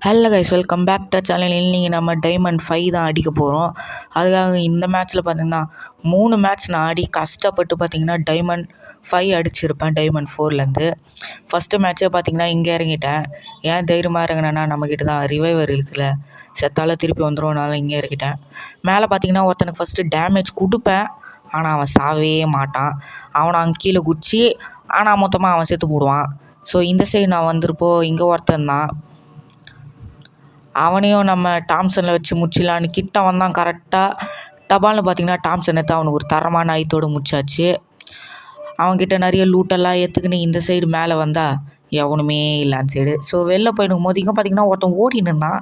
Hello guys, welcome back to channel. இன்றைக்கி நம்ம diamond 5 தான் அடிக்க போகிறோம். அதுக்காக இந்த மேட்ச்சில் பார்த்திங்கன்னா 3 மேட்ச் நான் ஆடி கஷ்டப்பட்டு பார்த்திங்கன்னா டைமண்ட் 5 அடிச்சிருப்பேன் டைமண்ட் 4லேருந்து. ஃபஸ்ட்டு மேட்ச்சே பார்த்திங்கன்னா இங்கே இறங்கிட்டேன். ஏன் தைரியமாக இறங்கினேன்னா நம்மக்கிட்ட தான் ரிவைவர் இருக்குல்ல, செத்தால திருப்பி வந்துடும்னால இங்கே இறங்கிட்டேன். மேலே பார்த்திங்கன்னா ஒருத்தனுக்கு ஃபஸ்ட்டு டேமேஜ் கொடுப்பேன், ஆனால் அவன் சாவே மாட்டான். அவனை அங்கே கீழே குச்சி ஆனால் மொத்தமாக அவன் செத்து போடுவான். ஸோ இந்த சைடு நான் வந்திருப்போ இங்கே ஒருத்தன் தான், அவனையும் நம்ம டாம்சனில் வச்சு முச்சிடலான்னு கிட்ட வந்தான். கரெக்டாக டபால்னு பார்த்திங்கன்னா டாம்சன் எடுத்து அவனுக்கு ஒரு தரமான ஐத்தோடு முச்சாச்சு. அவன்கிட்ட நிறைய லூட்டெல்லாம் ஏற்றுக்குன்னு இந்த சைடு மேலே வந்தால் எவனுமே இல்லை அந்த சைடு. ஸோ வெளில போயிடும் போது இங்கே பார்த்திங்கன்னா ஒருத்தன் ஓடின்னு இருந்தான்.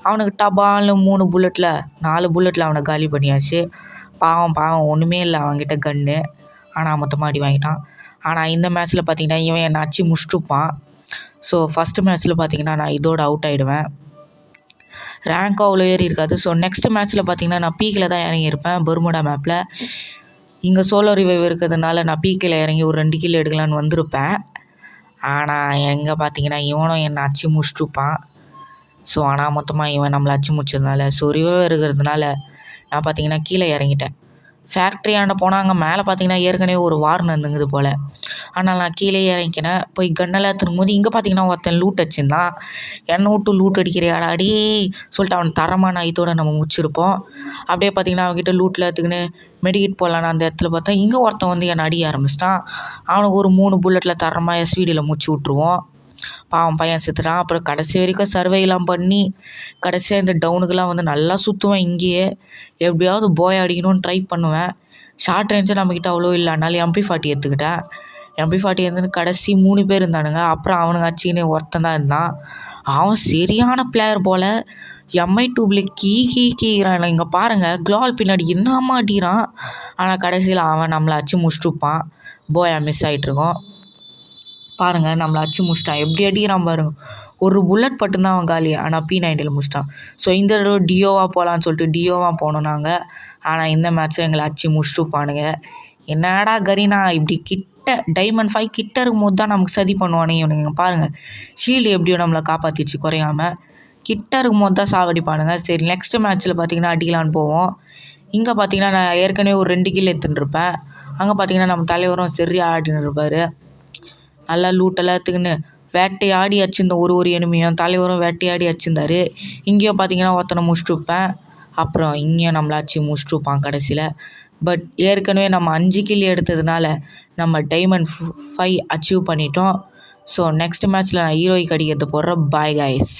அவனுக்கு டபால்னு 3 புல்லட்டில் 4 புல்லட்டில் அவனை காலி பண்ணியாச்சு. பாவம் ஒன்றுமே இல்லை அவன்கிட்ட கன்று, ஆனால் மொத்தமாக அடி வாங்கிட்டான். ஆனால் இந்த மேட்ச்சில் பார்த்திங்கன்னா இவன் என்னை அச்சு முடிச்சுட்டுப்பான். ஸோ ஃபஸ்ட்டு மேட்ச்சில் பார்த்திங்கன்னா நான் இதோட அவுட் ஆகிடுவேன். ரேங்க் அவ்வளோ ஏறி இருக்காது. ஸோ நெக்ஸ்ட் மேட்ச்சில் பார்த்திங்கன்னா நான் பீக்கில் தான் இறங்கியிருப்பேன் பெர்முடா மேப்பில். இங்கே சோலோ ரிவைவ் இருக்கிறதுனால நான் பீக்கில் இறங்கி ஒரு 2 கில் எடுக்கலான்னு வந்திருப்பேன். ஆனால் எங்கே பார்த்திங்கன்னா இவனும் என்னை அச்சு முடிச்சுட்டுப்பான். ஸோ ஆனால் மொத்தமாக இவன் நம்மளை அச்சு முடிச்சதுனால ஸோ ரிவைவ் இருக்கிறதுனால நான் பார்த்திங்கன்னா கீழே இறங்கிட்டேன். ஃபேக்ட்ரி ஆண்ட போனால் அங்கே மேலே பார்த்திங்கன்னா ஏற்கனவே ஒரு வார் நடந்துங்குது போல். ஆனால் நான் கீழே இறங்கினேன். போய் கன்னெல்லாம் எடுத்துக்கும் போது இங்கே பார்த்திங்கன்னா ஒருத்தன் லூட் அடிச்சிருந்தான். என்னை விட்டு லூட் அடிக்கிறியாடா அடி சொல்லிட்டு அவன் தரமான ஐத்தோடு நம்ம முடிச்சிருப்போம். அப்படியே பார்த்திங்கன்னா அவன்கிட்ட லூட்டில் எடுத்துக்கின்னு மெடிக்கிட் போடலான்னு அந்த இடத்துல பார்த்தா இங்கே ஒருத்தன் வந்து என்னை அடிக்க ஆரம்பிச்சிட்டான். அவனுக்கு ஒரு 3 புல்லட்டில் தரமாக எஸ்விடியில் முடிச்சு விட்ருவோம். பாவம் பையன் செத்துட்டான். அப்புறம் கடைசி வரைக்கும் சர்வேலாம் பண்ணி கடைசியாக இந்த டவுனுக்கெலாம் வந்து நல்லா சுற்றுவேன். இங்கேயே எப்படியாவது போய் அடிக்கணும்னு ட்ரை பண்ணுவேன். ஷார்ட் ரேஞ்சு நம்மக்கிட்ட அவ்வளோ இல்லை, அதனால MP40 எடுத்துக்கிட்டேன். MP40 எடுத்துன்னு கடைசி 3 பேர் இருந்தானுங்க. அப்புறம் அவனுங்க அச்சின்னு ஒருத்தன் தான் இருந்தான். அவன் சரியான பிளேயர் போல். MI2 கீக்கிறான். இங்கே பாருங்கள் க்ளால் பின்னாடி என்னம்மா அடிக்கிறான். ஆனால் கடைசியில் அவன் நம்மளை அச்சு முடிச்சுட்டுப்பான். போயா மிஸ் ஆகிட்ருக்கோம். பாருங்கள் நம்மளை அச்சு முடிச்சிட்டான். எப்படி அடிக்கிறான் பாருங்க. ஒரு புல்லட் பட்டுந்தான் அவன் காலி, ஆனால் P90 முடிச்சிட்டான். ஸோ இந்த தடவை டியோவாக போகலான்னு சொல்லிட்டு டியோவாக போனோம் நாங்கள். ஆனால் இந்த மேட்ச்சை எங்களை அச்சு முடிச்சுட்டுப்பானுங்க. என்னடா கரீனா இப்படி கிட்ட டைமண்ட் 5 கிட்ட இருக்கும்போது தான் நமக்கு சதி பண்ணுவானே இவனுங்க. பாருங்கள் ஷீல்டு எப்படியோ நம்மளை காப்பாற்றிடுச்சு குறையாமல். கிட்ட இருக்கும்போது தான் சாவடிப்பானுங்க. சரி நெக்ஸ்ட்டு மேட்ச்சில் பார்த்திங்கன்னா அடிக்கலான்னு போவோம். இங்கே பார்த்திங்கன்னா நான் ஏற்கனவே ஒரு 2 கில் எடுத்துன்னு இருப்பேன். அங்கே பார்த்திங்கன்னா நம்ம தலைவரும் சரியாக ஆடின்னு இருப்பார். நல்லா லூட்டெல்லாம் எடுத்துக்கின்னு வேட்டையாடி அச்சிருந்த ஒரு எனிமையும் தலைவரும் வேட்டையாடி அச்சிருந்தார். இங்கேயும் பார்த்திங்கன்னா ஒருத்தனை முடிச்சுட்டுப்பேன். அப்புறம் இங்கேயும் நம்மளை அச்சு முடிச்சுட்டுப்பான் கடைசியில். பட் ஏற்கனவே நம்ம 5 கில் எடுத்ததுனால நம்ம டைமண்ட் 5 அச்சீவ் பண்ணிட்டோம். ஸோ நெக்ஸ்ட் மேட்ச்சில் நான் ஹீரோய்க்கு அடிக்கிறது போடுறேன். Bye guys.